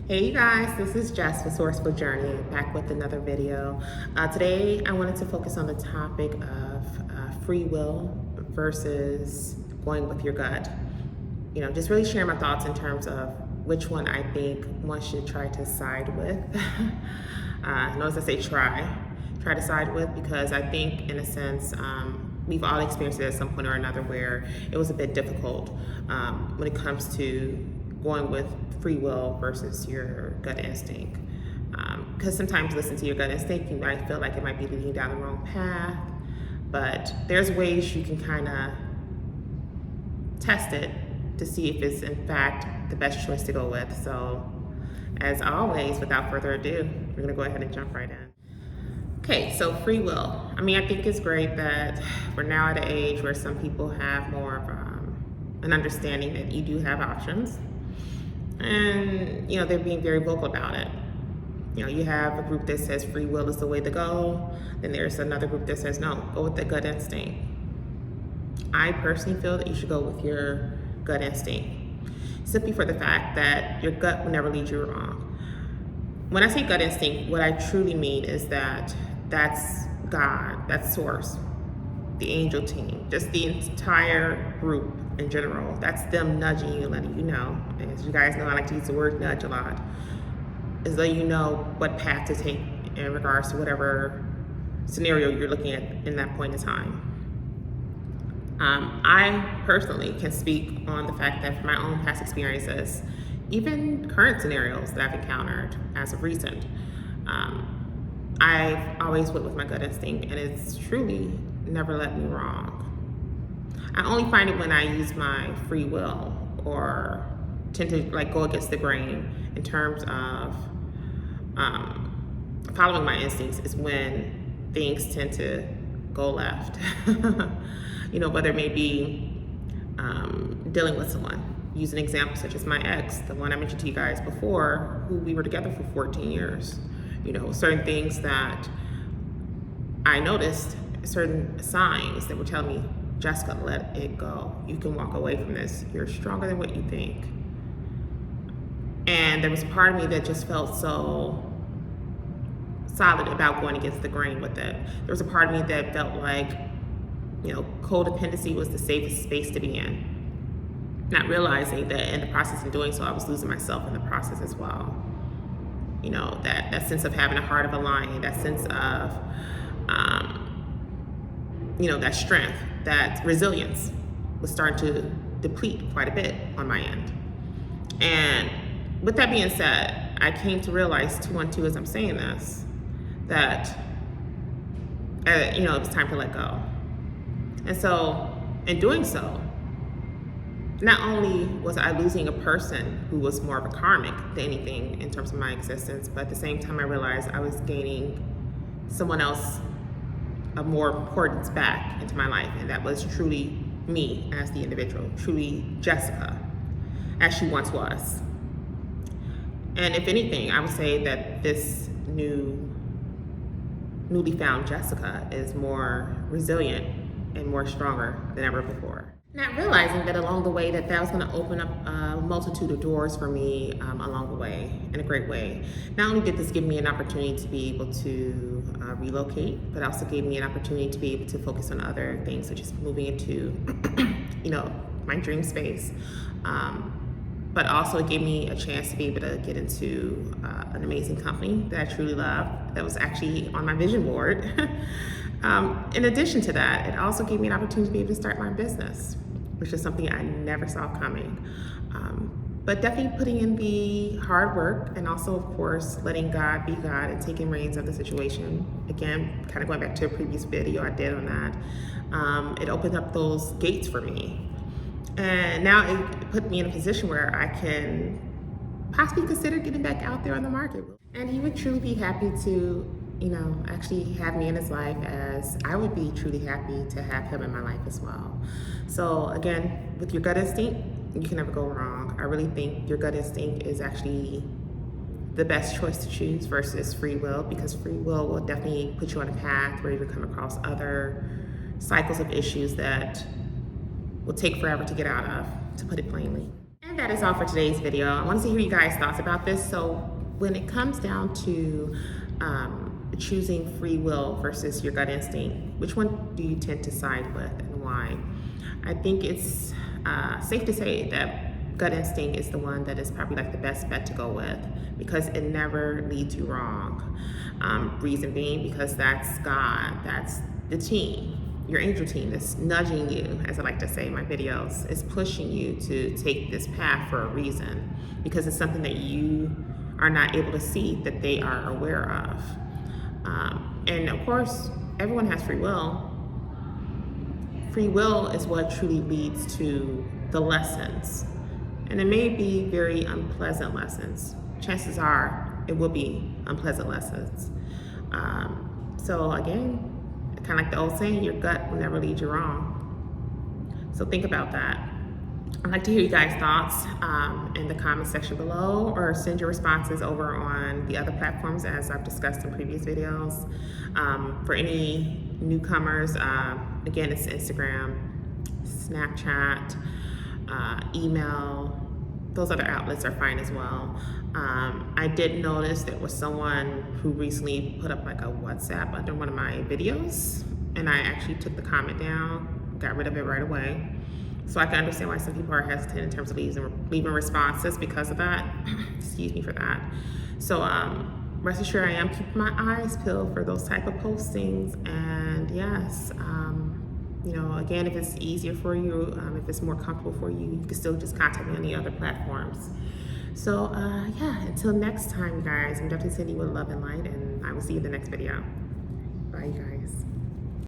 Hey you guys, this is Jess with Sourceful Journey, back with another video. Today I wanted to focus on the topic of free will versus going with your gut. You know, just really share my thoughts in terms of which one I think one should try to side with. Notice I say try to side with, because I think in a sense we've all experienced it at some point or another where it was a bit difficult when it comes to going with free will versus your gut instinct. Because sometimes listen to your gut instinct, you might feel like it might be leading down the wrong path, but there's ways you can kind of test it to see if it's in fact the best choice to go with. So as always, without further ado, we're gonna go ahead and jump right in. Okay, so free will. I mean, I think it's great that we're now at an age where some people have more of an understanding that you do have options. And, you know, they're being very vocal about it. You know, you have a group that says free will is the way to go. Then there's another group that says, no, go with the gut instinct. I personally feel that you should go with your gut instinct, simply for the fact that your gut will never lead you wrong. When I say gut instinct, what I truly mean is that that's God, that's source, the angel team, just the entire group in general. That's them nudging you, letting you know. And as you guys know, I like to use the word nudge a lot, as though you know what path to take in regards to whatever scenario you're looking at in that point in time. I personally can speak on the fact that from my own past experiences, even current scenarios that I've encountered as of recent, I've always went with my gut instinct, and it's truly never let me wrong. I only find it when I use my free will or tend to like go against the grain in terms of following my instincts is when things tend to go left. You know, whether it may be dealing with someone. Use an example such as my ex, the one I mentioned to you guys before, who we were together for 14 years. You know, certain things that I noticed, certain signs that were telling me, Jessica, let it go. You can walk away from this. You're stronger than what you think. And there was a part of me that just felt so solid about going against the grain with it. There was a part of me that felt like, you know, codependency was the safest space to be in. Not realizing that in the process of doing so, I was losing myself in the process as well. You know, that sense of having a heart of a lion, that sense of, you know, that strength, that resilience was starting to deplete quite a bit on my end. And with that being said, I came to realize 212 as I'm saying this, that, you know, it was time to let go. And so in doing so, not only was I losing a person who was more of a karmic than anything in terms of my existence, but at the same time I realized I was gaining someone else of more importance back into my life, and that was truly me as the individual, truly Jessica, as she once was. And if anything, I would say that this newly found Jessica is more resilient and more stronger than ever before. Not realizing that along the way that was going to open up a multitude of doors for me along the way in a great way. Not only did this give me an opportunity to be able to relocate, but also gave me an opportunity to be able to focus on other things, such as moving into, you know, my dream space. But also it gave me a chance to be able to get into an amazing company that I truly love, that was actually on my vision board. In addition to that, it also gave me an opportunity to be able to start my business, which is something I never saw coming. But definitely putting in the hard work, and also, of course, letting God be God and taking reins of the situation. Again, kind of going back to a previous video I did on that. It opened up those gates for me. And now it put me in a position where I can possibly consider getting back out there on the market. And he would truly be happy to, you know, actually have me in his life, as I would be truly happy to have him in my life as well. So again, with your gut instinct, you can never go wrong. I really think your gut instinct is actually the best choice to choose versus free will, because free will definitely put you on a path where you come across other cycles of issues that will take forever to get out of, to put it plainly. And that is all for today's video. I wanted to hear you guys' thoughts about this. So when it comes down to choosing free will versus your gut instinct, which one do you tend to side with and why? I think it's safe to say that gut instinct is the one that is probably like the best bet to go with, because it never leads you wrong. Reason being, because that's God, that's the team, your angel team that's nudging you, as I like to say in my videos, is pushing you to take this path for a reason, because it's something that you are not able to see that they are aware of. And of course, everyone has free will. Free will is what truly leads to the lessons. And it may be very unpleasant lessons. Chances are it will be unpleasant lessons. So again, kind of like the old saying, your gut will never lead you wrong. So think about that. I'd like to hear you guys' thoughts in the comment section below, or send your responses over on the other platforms as I've discussed in previous videos. For any newcomers, again, it's Instagram, Snapchat, email. Those other outlets are fine as well. I did notice there was someone who recently put up like a WhatsApp under one of my videos, and I actually took the comment down, got rid of it right away. So I can understand why some people are hesitant in terms of leaving responses because of that. Excuse me for that. So rest assured, I am keeping my eyes peeled for those type of postings. And yes, you know, again, if it's easier for you, if it's more comfortable for you, you can still just contact me on the other platforms. So yeah, until next time, guys, I'm definitely sending you with love and light, and I will see you in the next video. Bye, you guys.